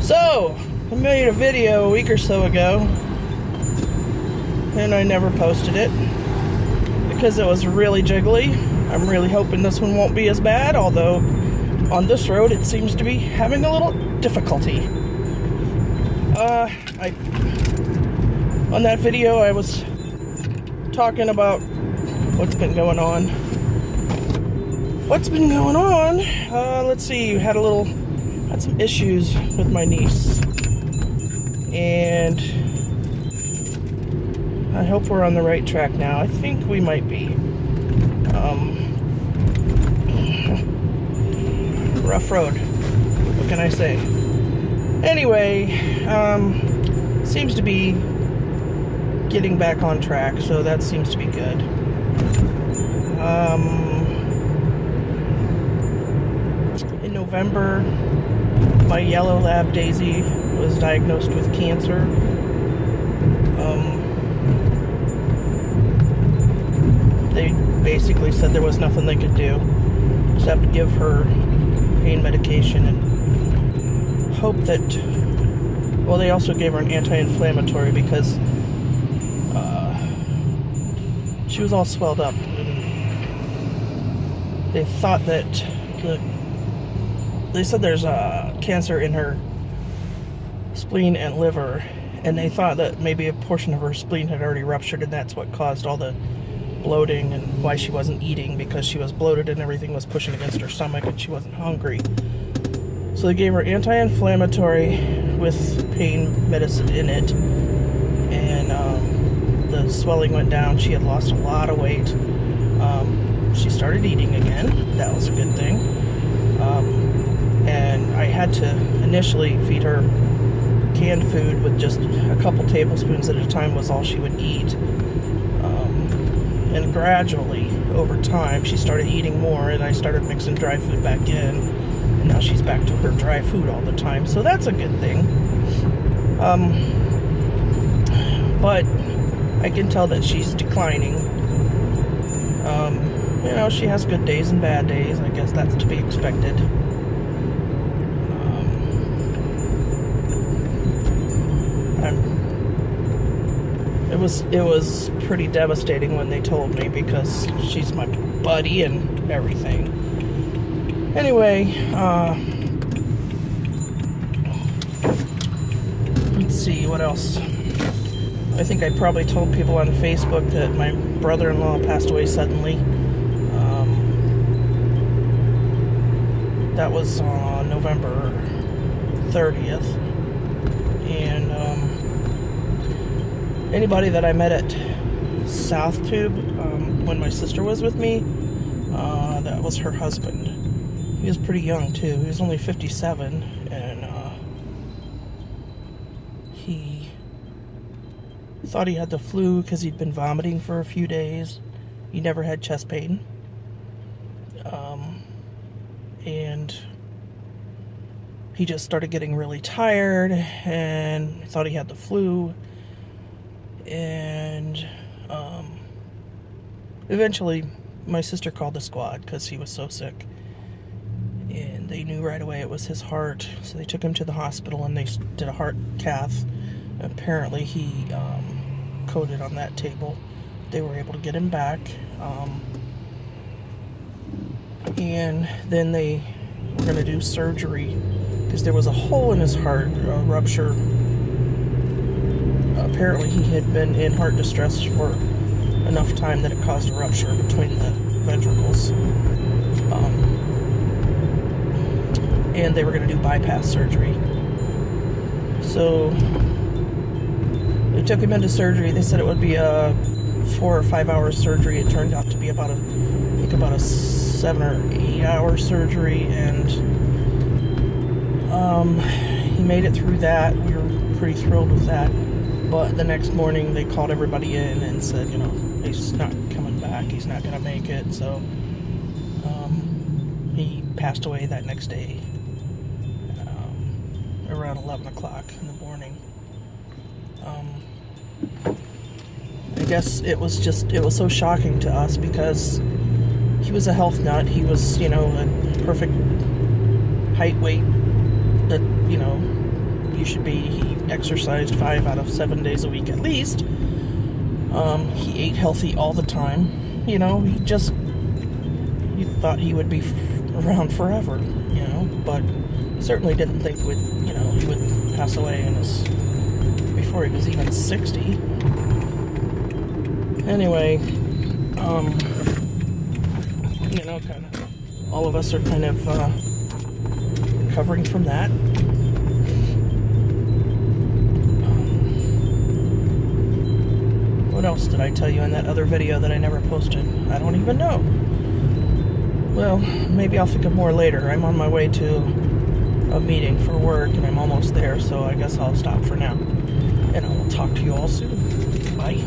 So, I made a video a week or so ago, and I never posted it because it was really jiggly. I'm really hoping this one won't be as bad, although on this road it seems to be having a little difficulty. On that video I was talking about what's been going on. What's been going on? Let's see, had some issues with my niece, and I hope we're on the right track now. I think we might be. Rough road. What can I say? Anyway, seems to be getting back on track, so that seems to be good. In November, my yellow lab Daisy was diagnosed with cancer. They basically said there was nothing they could do except give her pain medication and hope that, well, they also gave her an anti-inflammatory because she was all swelled up, and they thought that they said there's cancer in her spleen and liver, and they thought that maybe a portion of her spleen had already ruptured, and that's what caused all the bloating and why she wasn't eating, because she was bloated and everything was pushing against her stomach and she wasn't hungry. So they gave her anti-inflammatory with pain medicine in it, and the swelling went down. She had lost a lot of weight. She started eating again. That was a good thing. And I had to initially feed her canned food with just a couple tablespoons at a time was all she would eat. And gradually, over time, she started eating more, and I started mixing dry food back in, and now she's back to her dry food all the time, so that's a good thing. But I can tell that she's declining. She has good days and bad days. I guess that's to be expected. It was pretty devastating when they told me, because she's my buddy and everything. Anyway, let's see, what else? I think I probably told people on Facebook that my brother-in-law passed away suddenly. That was on November 30th. And anybody that I met at South Tube when my sister was with me, that was her husband. He was pretty young too. He was only 57, and he thought he had the flu because he'd been vomiting for a few days. He never had chest pain. And he just started getting really tired and thought he had the flu. And eventually my sister called the squad because he was so sick, and they knew right away it was his heart, so they took him to the hospital and they did a heart cath. Apparently he coded on that table. They were able to get him back, and then they were going to do surgery because there was a hole in his heart, a rupture. Apparently he had been in heart distress for enough time that it caused a rupture between the ventricles. And they were going to do bypass surgery. So they took him into surgery. They said it would be a 4 or 5 hour surgery. It turned out to be about a 7 or 8 hour surgery, and he made it through that. We were pretty thrilled with that. But the next morning they called everybody in and said, he's not coming back, he's not going to make it. So he passed away that next day, around 11 o'clock in the morning. I guess it was so shocking to us because he was a health nut. He was, a perfect height, weight, that, he should be. He exercised 5 out of 7 days a week at least. He ate healthy all the time. You know, you thought he would be around forever, you know, but certainly didn't think he would pass away before he was even 60. Anyway, you know, kind of, all of us are kind of recovering from that. What else did I tell you in that other video that I never posted? I don't even know. Well, maybe I'll think of more later. I'm on my way to a meeting for work, and I'm almost there, so I guess I'll stop for now. And I will talk to you all soon. Bye.